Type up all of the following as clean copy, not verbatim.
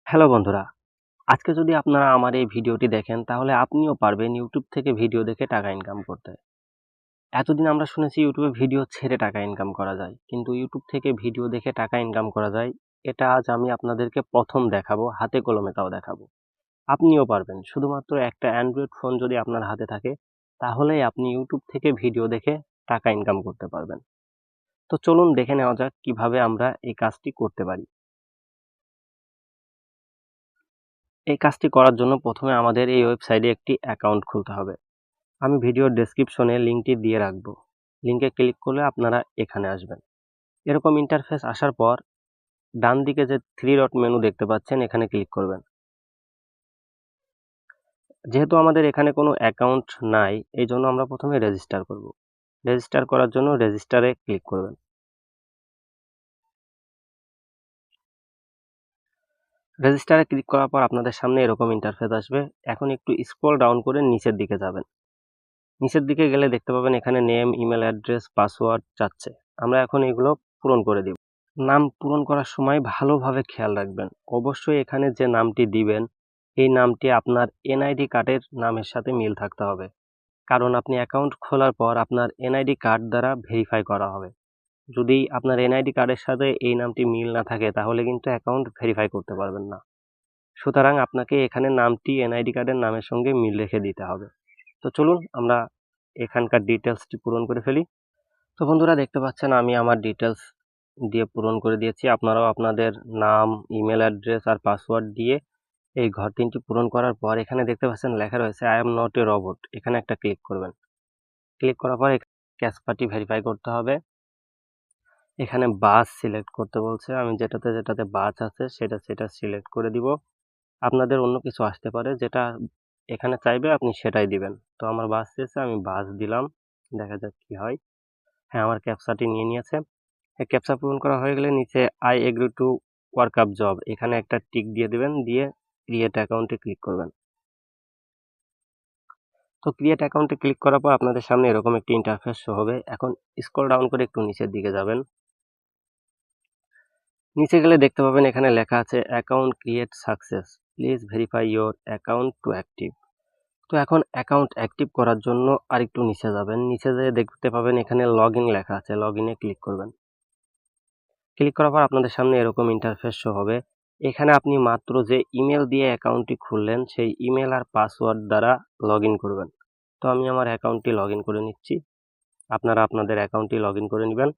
Hello বন্ধুরা, আজকে যদি আপনারা আমার এই ভিডিওটি দেখেন তাহলে আপনিও পারবেন ইউটিউব থেকে ভিডিও দেখে টাকা ইনকাম করতে। এতদিন আমরা শুনেছি ইউটিউবে ভিডিও ছেড়ে টাকা ইনকাম করা যায়, কিন্তু ইউটিউব থেকে ভিডিও দেখে টাকা ইনকাম করা যায় এটা আজ আমি আপনাদেরকে প্রথম দেখাবো, হাতে কলমে তাও দেখাবো। আপনিও পারবেন, শুধুমাত্র একটা অ্যান্ড্রয়েড ফোন যদি আপনার হাতে থাকে তাহলেই আপনি ইউটিউব থেকে ভিডিও দেখে টাকা ইনকাম করতে পারবেন। তো চলুন দেখে নেওয়া যাক কিভাবে আমরা এই কাজটি করতে পারি। এই কাজটি করার জন্য প্রথমে আমাদের এই ওয়েবসাইটে একটি অ্যাকাউন্ট খুলতে হবে। আমি ভিডিওর ডেসক্রিপশনে লিঙ্কটি দিয়ে রাখবো। লিঙ্কে ক্লিক করলে আপনারা এখানে আসবেন। এরকম ইন্টারফেস আসার পর ডান দিকে যে থ্রি ডট মেনু দেখতে পাচ্ছেন এখানে ক্লিক করবেন। যেহেতু আমাদের এখানে কোনো অ্যাকাউন্ট নাই, এই জন্য আমরা প্রথমে রেজিস্টার করব। রেজিস্টার করার জন্য রেজিস্টারে ক্লিক করবেন। রেজিস্টারে ক্লিক করার পর আপনাদের সামনে এরকম ইন্টারফেস আসবে। এখন একটু স্ক্রল ডাউন করে নিচের দিকে যাবেন। নিচের দিকে গেলে দেখতে পাবেন এখানে নেম, ইমেল অ্যাড্রেস, পাসওয়ার্ড চাচ্ছে। আমরা এখন এগুলো পূরণ করে দিব। নাম পূরণ করার সময় ভালোভাবে খেয়াল রাখবেন। অবশ্যই এখানে যে নামটি দিবেন এই নামটি আপনার এনআইডি কার্ডের নামের সাথে মিল থাকতে হবে, কারণ আপনি অ্যাকাউন্ট খোলার পর আপনার এনআইডি কার্ড দ্বারা ভেরিফাই করা হবে। যদি আপনার এনআইডি কার্ডের সাথে এই নামটি মিল না থাকে তাহলে কিন্তু অ্যাকাউন্ট ভেরিফাই করতে পারবেন না। সুতরাং আপনাকে এখানে নামটি এনআইডি কার্ডের নামের সঙ্গে মিল রেখে দিতে হবে। তো চলুন আমরা এখানকার ডিটেলসটি পূরণ করে ফেলি। তো বন্ধুরা দেখতে পাচ্ছেন আমি আমার ডিটেলস দিয়ে পূরণ করে দিয়েছি। আপনারাও আপনাদের নাম, ইমেল অ্যাড্রেস আর পাসওয়ার্ড দিয়ে এই ঘর 3টি পূরণ করার পর এখানে দেখতে পাচ্ছেন লেখা রয়েছে I am not a robot. এখানে একটা ক্লিক করবেন। ক্লিক করার পর ক্যাপচাটি ভেরিফাই করতে হবে। এখানে বাস সিলেক্ট করতে বলছে, আমি যেটাতে বাস আছে সেটা সিলেক্ট করে দিব। আপনাদের অন্য কিছু আসতে পারে, যেটা এখানে চাইবে আপনি সেটাই দিবেন। তো আমার বাস চেয়েছে, আমি বাস দিলাম, দেখা যাক কি হয়। হ্যাঁ, আমার ক্যাপচাটি নিয়ে নিয়েছে। ক্যাপচা পূরণ করা হয়ে গেলে নিচে I agree to work up job এখানে একটা টিক দিয়ে দিবেন, দিয়ে ক্রিয়েট অ্যাকাউন্টে ক্লিক করবেন। তো ক্রিয়েট অ্যাকাউন্টে ক্লিক করার পর আপনাদের সামনে এরকম একটি ইন্টারফেস শো হবে। এখন স্ক্রল ডাউন করে একটু নিচের দিকে যাবেন। নিচে গেলে দেখতে পাবেন এখানে লেখা আছে account create success, please verify your account to active. তো এখন অ্যাকাউন্ট অ্যাক্টিভ করার জন্য আরেকটু নিচে যাবেন। নিচে যেয়ে দেখতে পাবেন এখানে লগ ইন লেখা আছে, লগ ইনে ক্লিক করবেন। ক্লিক করার পর আপনাদের সামনে এরকম ইন্টারফেস শো হবে। এখানে আপনি মাত্র যে ইমেল দিয়ে অ্যাকাউন্টটি খুললেন সেই ইমেল আর পাসওয়ার্ড দ্বারা লগ ইন করবেন। তো আমি আমার অ্যাকাউন্টটি লগ ইন করে নিচ্ছি। আপনারা আপনাদের অ্যাকাউন্টটি লগ ইন করে নেবেন।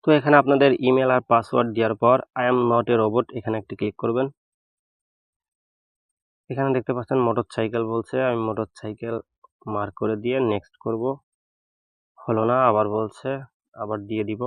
তো এখানে আপনাদের ইমেল আর পাসওয়ার্ড দেওয়ার পর I am not a robot এখানে একটি ক্লিক করবেন। এখানে দেখতে পাচ্ছেন মোটরসাইকেল বলছে, আমি মোটরসাইকেল মার্ক করে দিয়ে নেক্সট করব। হলো না, আবার বলছে, আবার দিয়ে দিব।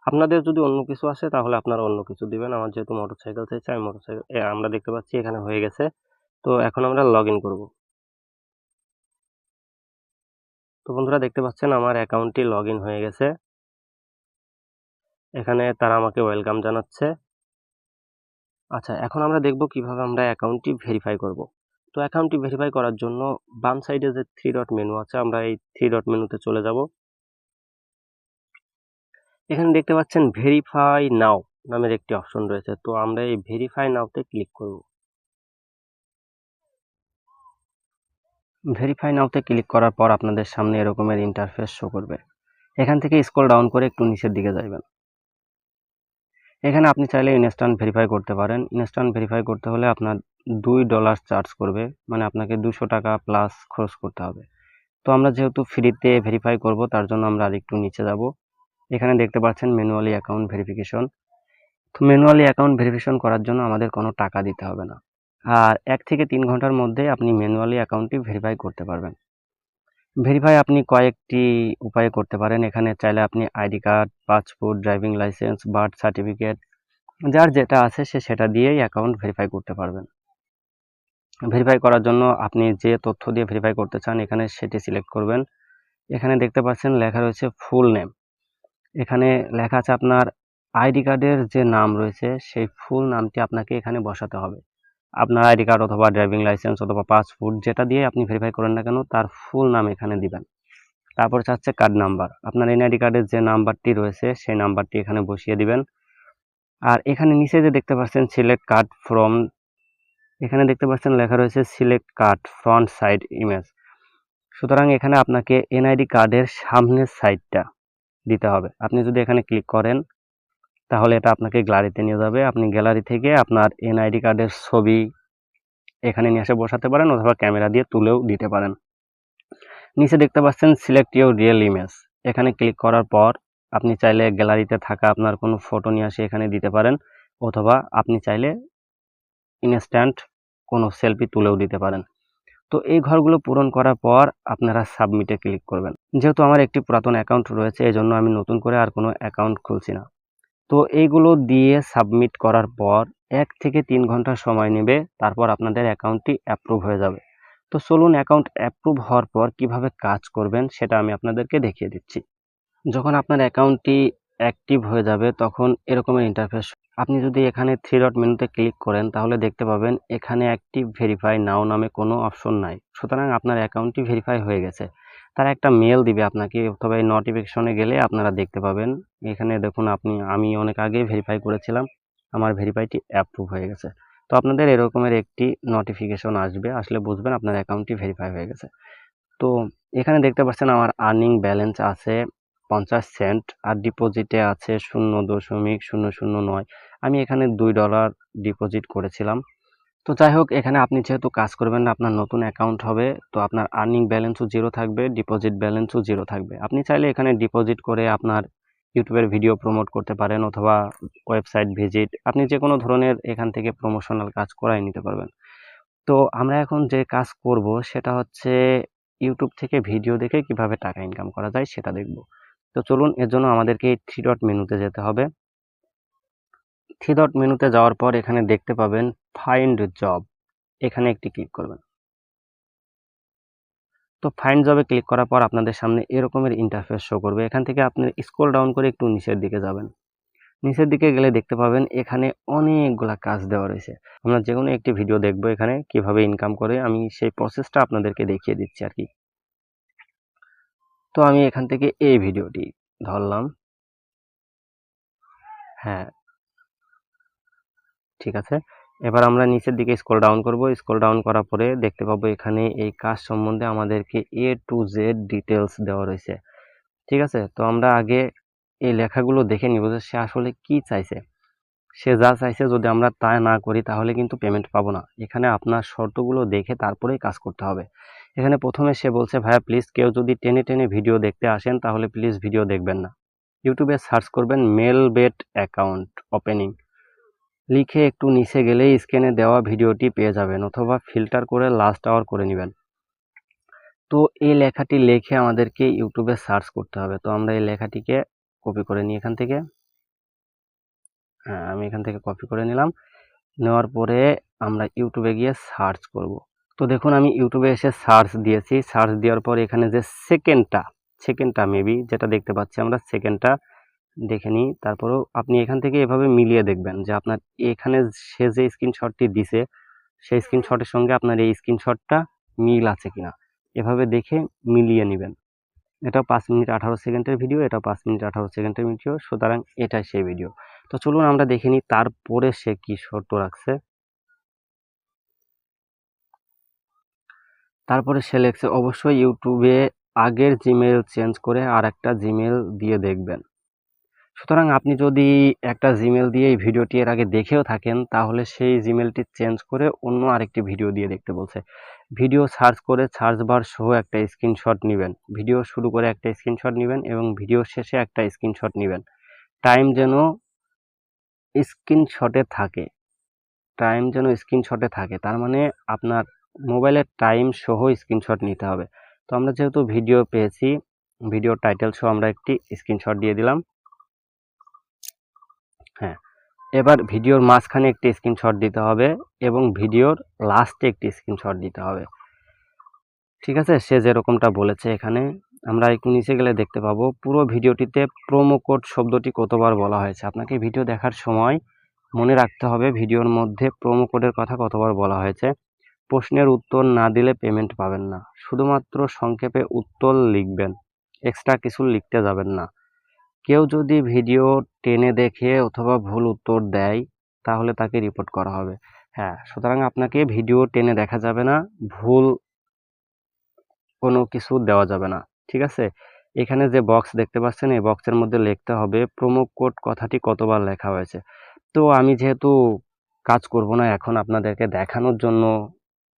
আপনাদের যদি অন্য কিছু আসে তাহলে আপনারা অন্য কিছু দিবেন। আমার যেহেতু মোটরসাইকেল চাইছে আমি মোটরসাইকেল, আমরা দেখতে পাচ্ছি এখানে হয়ে গেছে। তো এখন আমরা লগ ইন করবো। তো বন্ধুরা দেখতে পাচ্ছেন আমার অ্যাকাউন্টটি লগ ইন হয়ে গেছে। এখানে তারা আমাকে ওয়েলকাম জানাচ্ছে। আচ্ছা, এখন আমরা দেখব কিভাবে আমরা অ্যাকাউন্টটি ভেরিফাই করব। তো অ্যাকাউন্টটি ভেরিফাই করার জন্য বাম সাইডে যে থ্রি ডট মেনু আছে আমরা এই থ্রি ডট মেনুতে চলে যাব। এখানে দেখতে পাচ্ছেন ভেরিফাই নাও নামের একটি অপশন রয়েছে। তো আমরা এই ভেরিফাই নাওতে ক্লিক করব। ভেরিফাই নাওতে ক্লিক করার পর আপনাদের সামনে এরকমের ইন্টারফেস শো করবে। এখান থেকে স্ক্রল ডাউন করে একটু নিচের দিকে যাবেন। এখানে আপনি চাইলে ইনস্ট্যান্ট ভেরিফাই করতে পারেন। ইনস্ট্যান্ট ভেরিফাই করতে হলে আপনার $2 চার্জ করবে, মানে আপনাকে 200 টাকা প্লাস খরচ করতে হবে। তো আমরা যেহেতু ফ্রিতে ভেরিফাই করব তার জন্য আমরা আরেকটু নিচে যাব। এখানে দেখতে পাচ্ছেন ম্যানুয়ালি অ্যাকাউন্ট ভেরিফিকেশন। তো ম্যানুয়ালি অ্যাকাউন্ট ভেরিফিকেশন করার জন্য আমাদের কোনো টাকা দিতে হবে না, আর 1 থেকে 3 ঘন্টার মধ্যে আপনি ম্যানুয়ালি অ্যাকাউন্টটি ভেরিফাই করতে পারবেন। ভেরিফাই আপনি কয়েকটি উপায়ে করতে পারেন। এখানে চাইলে আপনি ID card, passport, driving licence, birth certificate, যার যেটা আছে সে সেটা দিয়েই অ্যাকাউন্ট ভেরিফাই করতে পারবেন। ভেরিফাই করার জন্য আপনি যে তথ্য দিয়ে ভেরিফাই করতে চান এখানে সেটি সিলেক্ট করবেন। এখানে দেখতে পাচ্ছেন লেখা রয়েছে ফুল নেম। এখানে লেখা আছে আপনার আইডি কার্ডের যে নাম রয়েছে সেই ফুল নামটি আপনাকে এখানে বসাতে হবে। আপনার আইডি কার্ড অথবা ড্রাইভিং লাইসেন্স অথবা পাসপোর্ট যেটা দিয়ে আপনি ভেরিফাই করেন না কেন তার ফুল নাম এখানে দিবেন। তারপর চাচ্ছে কার্ড নাম্বার, আপনার এনআইডি কার্ডের যে নাম্বারটি রয়েছে সেই নাম্বারটি এখানে বসিয়ে দিবেন। আর এখানে নিচে যে দেখতে পাচ্ছেন সিলেক্ট কার্ড ফ্রম, এখানে দেখতে পাচ্ছেন লেখা রয়েছে select card front side image. সুতরাং এখানে আপনাকে এনআইডি কার্ডের সামনের সাইডটা দিতে হবে। আপনি যদি এখানে ক্লিক করেন তাহলে এটা আপনাকে গ্যালারিতে নিয়ে যাবে। আপনি গ্যালারি থেকে আপনার এনআইডি কার্ডের ছবি এখানে নিয়ে এসে বসাতে পারেন অথবা ক্যামেরা দিয়ে তুলেও দিতে পারেন। নিচে দেখতে পাচ্ছেন সিলেক্ট ইউর রিয়েল ইমেজ, এখানে ক্লিক করার পর আপনি চাইলে গ্যালারিতে থাকা আপনার কোনো ফটো নিয়ে এসে এখানে দিতে পারেন অথবা আপনি চাইলে ইনস্ট্যান্ট কোনো সেলফি তুলেও দিতে পারেন। তো এই ঘরগুলো পূরণ করার পর আপনারা সাবমিটে ক্লিক করবেন। যেহেতু আমার একটি পুরাতন অ্যাকাউন্ট রয়েছে এই জন্য আমি নতুন করে আর কোনো অ্যাকাউন্ট খুলছি না। তো এইগুলো দিয়ে সাবমিট করার পর 1 থেকে 3 ঘন্টা সময় নেবে, তারপর আপনাদের অ্যাকাউন্টটি অ্যাপ্রুভ হয়ে যাবে। তো চলুন অ্যাকাউন্ট অ্যাপ্রুভ হওয়ার পর কিভাবে কাজ করবেন সেটা আমি আপনাদেরকে দেখিয়ে দিচ্ছি। যখন আপনার অ্যাকাউন্টটি অ্যাক্টিভ হয়ে যাবে তখন এরকমের ইন্টারফেস। আপনি যদি এখানে 3 ডট মেনুতে ক্লিক করেন তাহলে দেখতে পাবেন এখানে অ্যাক্টিভ ভেরিফাই নাও নামে কোনো অপশন নাই। সুতরাং আপনার অ্যাকাউন্টটি ভেরিফাই হয়ে গেছে। তারা একটা মেল দিবে আপনাকে, অথবা এই নোটিফিকেশনে গেলে আপনারা দেখতে পাবেন। এখানে দেখুন আমি অনেক আগে ভেরিফাই করেছিলাম, আমার ভেরিফাইটি অ্যাপ্রুভ হয়ে গেছে। তো আপনাদের এরকমের একটি নোটিফিকেশন আসবে, আসলে বুঝবেন আপনার অ্যাকাউন্টটি ভেরিফাই হয়ে গেছে। তো এখানে দেখতে পাচ্ছেন আমার আর্নিং ব্যালেন্স আছে 50 সেন্ট আর ডিপোজিটে আছে 0.009। আমি এখানে $2 ডিপোজিট করেছিলাম। তো যাই হোক, এখানে আপনি যেহেতু কাজ করবেন না, আপনার নতুন অ্যাকাউন্ট হবে, তো আপনার আর্নিং ব্যালেন্সও 0 থাকবে, ডিপোজিট ব্যালেন্সও 0 থাকবে। আপনি চাইলে এখানে ডিপোজিট করে আপনার ইউটিউবের ভিডিও প্রমোট করতে পারেন অথবা ওয়েবসাইট ভিজিট, আপনি যে কোনো ধরনের এখান থেকে প্রমোশনাল কাজ করাই নিতে পারবেন। তো আমরা এখন যে কাজ করব সেটা হচ্ছে ইউটিউব থেকে ভিডিও দেখে কিভাবে টাকা ইনকাম করা যায় সেটা দেখব। তো চলুন, এর জন্য আমাদেরকে এই 3 ডট মেনুতে যেতে হবে। 3 ডট মেনুতে যাওয়ার পর এখানে দেখতে পাবেন ফাইন্ড জব, এখানে একটি ক্লিক করবেন। তো ফাইন্ড জবে ক্লিক করার পর আপনাদের সামনে এরকমের ইন্টারফেস শো করবে। এখান থেকে আপনি স্ক্রল ডাউন করে একটু নিচের দিকে যাবেন। নিচের দিকে গেলে দেখতে পাবেন এখানে অনেকগুলা কাজ দেওয়া রয়েছে। আমরা যে কোনো একটি ভিডিও দেখব এখানে কিভাবে ইনকাম করে, আমি সেই প্রসেসটা আপনাদেরকে দেখিয়ে দিচ্ছি আর কি। তো আমি এখান থেকে এই ভিডিওটি ধরলাম। হ্যাঁ, ঠিক আছে। এবার আমরা নিচের দিকে স্ক্রল ডাউন করব। স্ক্রল ডাউন করার পরে দেখতে পাবো এখানে এই কাজ সম্বন্ধে আমাদেরকে A to Z ডিটেলস দেওয়া রয়েছে। ঠিক আছে, তো আমরা আগে এই লেখাগুলো দেখে নিব যে সে আসলে কি চাইছে। সে যা চাইছে যদি আমরা তা না করি তাহলে কিন্তু পেমেন্ট পাবো না। এখানে আপনার শর্তগুলো দেখে তারপরেই কাজ করতে হবে। এখানে প্রথমে সে বলছে, ভাইয়া প্লিজ কেউ যদি টেনে টেনে ভিডিও দেখতে আসেন তাহলে প্লিজ ভিডিও দেখবেন না। ইউটিউবে সার্চ করবেন মেলবেট অ্যাকাউন্ট ওপেনিং লিখে একটু নিচে গেলেই স্ক্রিনে দেওয়া ভিডিওটি পেয়ে যাবেন, অথবা ফিল্টার করে লাস্ট আওয়ার করে নেবেন। তো এই লেখাটি লিখে আমাদেরকে ইউটিউবে সার্চ করতে হবে। তো আমরা এই লেখাটিকে কপি করে নিই এখান থেকে। হ্যাঁ, আমি এখান থেকে কপি করে নিলাম। নেওয়ার পরে আমরা ইউটিউবে গিয়ে সার্চ করব। তো দেখুন আমি ইউটিউবে এসে সার্চ দিয়েছি। সার্চ দেওয়ার পর এখানে যে সেকেন্ডটা মেবি যেটা দেখতে পাচ্ছি আমরা, সেকেন্ডটা দেখে নিই। তারপরেও আপনি এখান থেকে এভাবে মিলিয়ে দেখবেন যে আপনার এখানে সে যে স্ক্রিনশটটি দিছে সেই স্ক্রিনশটের সঙ্গে আপনার এই স্ক্রিনশটটা মিল আছে কিনা, এভাবে দেখে মিলিয়ে নেবেন। এটাও 5 মিনিট 18 সেকেন্ডের ভিডিও, এটাও 5 মিনিট 18 সেকেন্ডের ভিডিও, সুতরাং এটাই সেই ভিডিও। তো চলুন আমরা দেখে নিই তারপরে সে কি শর্ত রাখছে। তারপরে সে লেখছে অবশ্যই ইউটিউবে আগের জিমেল চেঞ্জ করে আর একটা জিমেল দিয়ে দেখবেন। সুতরাং আপনি যদি একটা জিমেল দিয়ে এই ভিডিওটি এর আগে দেখেও থাকেন তাহলে সেই জিমেলটি চেঞ্জ করে অন্য আরেকটি ভিডিও দিয়ে দেখতে বলছে। ভিডিও সার্চ করে সার্চ বার সহ একটা স্ক্রিনশট নেবেন, ভিডিও শুরু করে একটা স্ক্রিনশট নেবেন এবং ভিডিও শেষে একটা স্ক্রিনশট নেবেন। টাইম যেন স্ক্রিনশটে থাকে, তার মানে আপনার মোবাইলের টাইম সহ স্ক্রিনশট নিতে হবে। তো আমরা যেহেতু ভিডিও পেয়েছি, ভিডিও টাইটেল সহ আমরা একটি স্ক্রিনশট দিয়ে দিলাম। হ্যাঁ, এবার ভিডিওর মাঝখানে একটি স্ক্রিনশট দিতে হবে এবং ভিডিওর লাস্টে একটি স্ক্রিনশট দিতে হবে। ঠিক আছে, সে যেরকমটা বলেছে এখানে আমরা একটু নিচে গেলে দেখতে পাবো পুরো ভিডিওটিতে প্রোমো কোড শব্দটি কতবার বলা হয়েছে। আপনাকে ভিডিও দেখার সময় মনে রাখতে হবে ভিডিওর মধ্যে প্রোমো কোডের কথা কতবার বলা হয়েছে। প্রশ্নের উত্তর না দিলে পেমেন্ট পাবেন না, শুধুমাত্র সংক্ষেপে উত্তর লিখবেন, এক্সট্রা কিছু লিখতে যাবেন না। কেউ যদি ভিডিও টেনে দেখে অথবা ভুল উত্তর দেয় তাহলে তাকে রিপোর্ট করা হবে। হ্যাঁ, সুতরাং আপনাকে ভিডিও টেনে দেখা যাবে না, ভুল কোনো কিছু দেওয়া যাবে না। ঠিক আছে? এখানে যে বক্স দেখতে পাচ্ছেন এই বক্সের মধ্যে লিখতে হবে প্রোমো কোড কথাটি কতবার লেখা হয়েছে। তো আমি যেহেতু কাজ করব না এখন আপনাদেরকে দেখানোর জন্য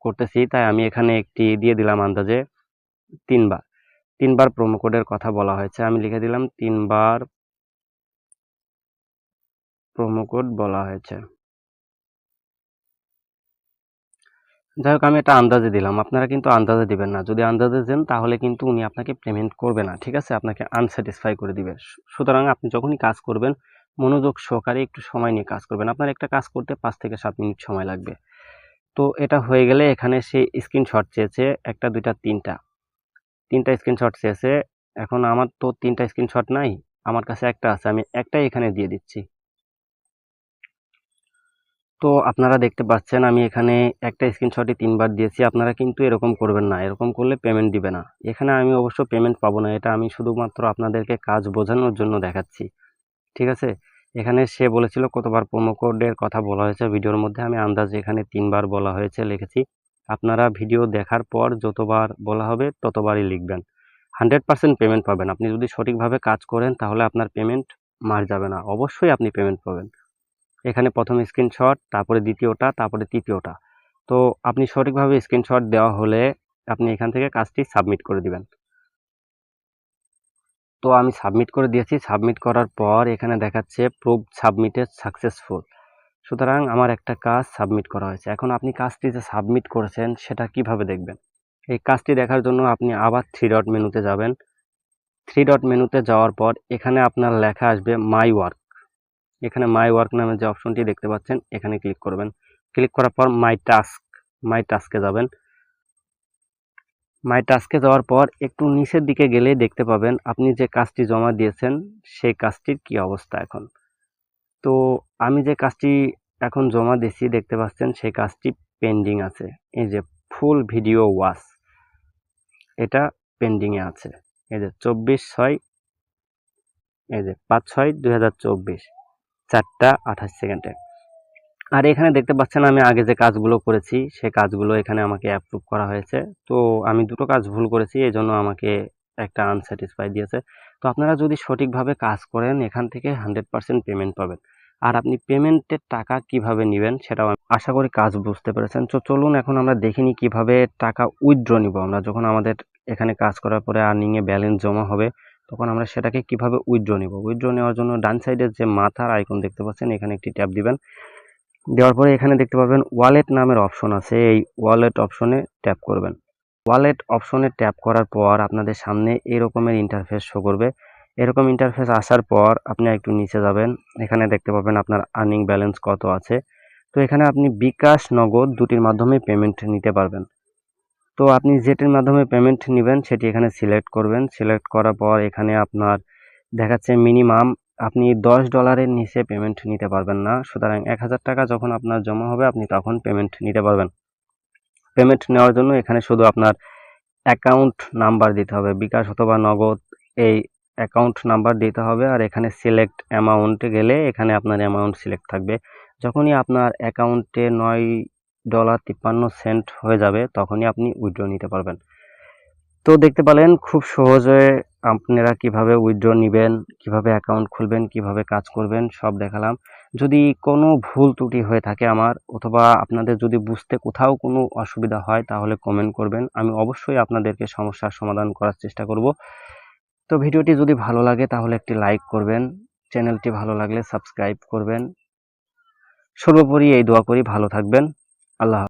করতেছি, তাই আমি এখানে একটি দিয়ে দিলাম আন্দাজে 3 বার। 3 বার প্রোমো কোডের কথা বলা হয়েছে। আমি লিখে দিলাম 3 বার প্রোমো কোড বলা হয়েছে। যাই হোক আমি এটা আন্দাজে দিলাম, আপনারা কিন্তু আন্দাজে দিবেন না। যদি আন্দাজে দেন তাহলে কিন্তু উনি আপনাকে পেমেন্ট করবে না। ঠিক আছে? আপনাকে আনস্যাটিসফাই করে দিবে। সুতরাং আপনি যখনই কাজ করবেন মনোযোগ সহকারে একটু সময় নিয়ে কাজ করবেন। আপনার একটা কাজ করতে 5 থেকে 7 মিনিট সময় লাগবে। তো এটা হয়ে গেলে এখানে সে স্ক্রিনশট চেয়েছে 1 টা 2 টা 3 টা। 3 টা স্ক্রিনশট চেয়েছে। এখন আমার তো 3 টা স্ক্রিনশট নাই। আমার কাছে একটা আছে। আমি একটাই এখানে দিয়ে দিচ্ছি। তো আপনারা দেখতে পাচ্ছেন আমি এখানে একটা স্ক্রিনশটই 3 বার দিয়েছি। আপনারা কিন্তু এরকম করবেন না। এরকম করলে পেমেন্ট দিবে না। এখানে আমি অবশ্য পেমেন্ট পাবো না। এটা আমি শুধুমাত্র আপনাদেরকে কাজ বোঝানোর জন্য দেখাচ্ছি। ঠিক আছে? এখানে সে বলেছিল কতবার প্রোমো কোডের কথা বলা হয়েছে ভিডিওর মধ্যে। আমি আন্দাজে এখানে 3 বার বলা হয়েছে লিখেছি। আপনারা ভিডিও দেখার পর যতবার বলা হবে ততবারই লিখবেন। 100% পেমেন্ট পাবেন। আপনি যদি সঠিকভাবে কাজ করেন তাহলে আপনার পেমেন্ট মার যাবে না। অবশ্যই আপনি পেমেন্ট পাবেন। এখানে প্রথম স্ক্রিনশট, তারপরে দ্বিতীয়টা, তারপরে তৃতীয়টা। তো আপনি সঠিকভাবে স্ক্রিনশট দেওয়া হলে আপনি এখান থেকে কাজটি সাবমিট করে দিবেন। তো আমি সাবমিট করে দিয়েছি। সাবমিট করার পর এখানে দেখাচ্ছে প্রুভ সাবমিটেড সাকসেসফুল। সুতরাং আমার একটা কাজ সাবমিট করা হয়েছে। এখন আপনি কাজটি যে সাবমিট করেছেন সেটা কিভাবে দেখবেন? এই কাজটি দেখার জন্য আপনি আবার 3 ডট মেনুতে যাবেন। 3 ডট মেনুতে যাওয়ার পর এখানে আপনার লেখা আসবে মাই ওয়ার্ক। এখানে মাই ওয়ার্ক নামে যে অপশনটি দেখতে পাচ্ছেন এখানে ক্লিক করবেন। ক্লিক করার পর মাই টাস্কে যাবেন। মাই টাস্কে যাওয়ার পর একটু নিচের দিকে গেলে দেখতে পাবেন আপনি যে কাজটি জমা দিয়েছেন সেই কাজটির কি অবস্থা এখন। তো আমি যে কাজটি এখন জমা দিয়েছি দেখতে পাচ্ছেন সেই কাজটি পেন্ডিং আছে। এই যে ফুল ভিডিও ওয়াচ এটা পেন্ডিং এ আছে। এই যে 24/6 এই যে 5/6/2024 4টা 28 সেকেন্ডে। আর এখানে দেখতে পাচ্ছেন আমি আগে যে কাজগুলো করেছি সে কাজগুলো এখানে আমাকে অ্যাপ্রুভ করা হয়েছে। তো আমি দুটো কাজ ভুল করেছি এজন্য আমাকে একটা আনস্যাটিসফাই দিয়েছে। তো আপনারা যদি সঠিকভাবে কাজ করেন এখান থেকে 100% পেমেন্ট পাবেন। আর আপনি পেমেন্টের টাকা কিভাবে নিবেন সেটাও আশা করি কাজ বুঝতে পেরেছেন। তো চলুন এখন আমরা দেখে নিই কিভাবে টাকা উইথড্র নিব। আমরা যখন আমাদের এখানে কাজ করার পরে আর্নিং এ ব্যালেন্স জমা হবে তখন আমরা সেটাকে কিভাবে উইথড্র নিব। উইথড্র নেওয়ার জন্য ডান সাইডের যে মাথার আইকন দেখতে পাচ্ছেন এখানে একটি ট্যাপ দিবেন। দেওয়ার পরে এখানে দেখতে পাবেন ওয়ালেট নামের অপশন আছে। এই ওয়ালেট অপশনে ট্যাপ করবেন। ওয়ালেট অপশনে ট্যাপ করার পর আপনাদের সামনে এরকমের ইন্টারফেস শো করবে। এরকম ইন্টারফেস আসার পর আপনি একটু নিচে যাবেন। এখানে দেখতে পাবেন আপনার আর্নিং ব্যালেন্স কত আছে। তো এখানে আপনি বিকাশ, নগদ দুটির মাধ্যমে পেমেন্ট নিতে পারবেন। তো আপনি যেটির মাধ্যমে পেমেন্ট নেবেন সেটি এখানে সিলেক্ট করবেন। সিলেক্ট করার পর এখানে আপনার দেখাচ্ছে মিনিমাম আপনি $10 নিচে পেমেন্ট নিতে পারবেন না। সুতরাং 1000 টাকা যখন আপনার জমা হবে আপনি তখন পেমেন্ট নিতে পারবেন। পেমেন্ট নেওয়ার জন্য এখানে শুধু আপনার অ্যাকাউন্ট নাম্বার দিতে হবে। বিকাশ অথবা নগদ এই অ্যাকাউন্ট নাম্বার দিতে হবে। আর এখানে সিলেক্ট অ্যামাউন্টে গেলে এখানে আপনার অ্যামাউন্ট সিলেক্ট থাকবে। যখনই আপনার অ্যাকাউন্টে $9.53 হয়ে যাবে তখনই আপনি উইথড্র নিতে পারবেন। তো দেখতে পেলেন খুব সহজে আপনারা কিভাবে উইথড্র নিবেন, কিভাবে অ্যাকাউন্ট খুলবেন, কিভাবে কাজ করবেন সব দেখালাম। যদি কোনো ভুল ত্রুটি হয়ে থাকে আমার অথবা আপনাদের যদি বুঝতে কোথাও কোনো অসুবিধা হয় তাহলে কমেন্ট করবেন। আমি অবশ্যই আপনাদেরকে সমস্যার সমাধান করার চেষ্টা করব। তো ভিডিওটি যদি ভালো লাগে তাহলে একটি লাইক করবেন, চ্যানেলটি ভালো লাগলে সাবস্ক্রাইব করবেন। সর্বোপরি এই দোয়া করি ভালো থাকবেন। আল্লাহ হাফেজ।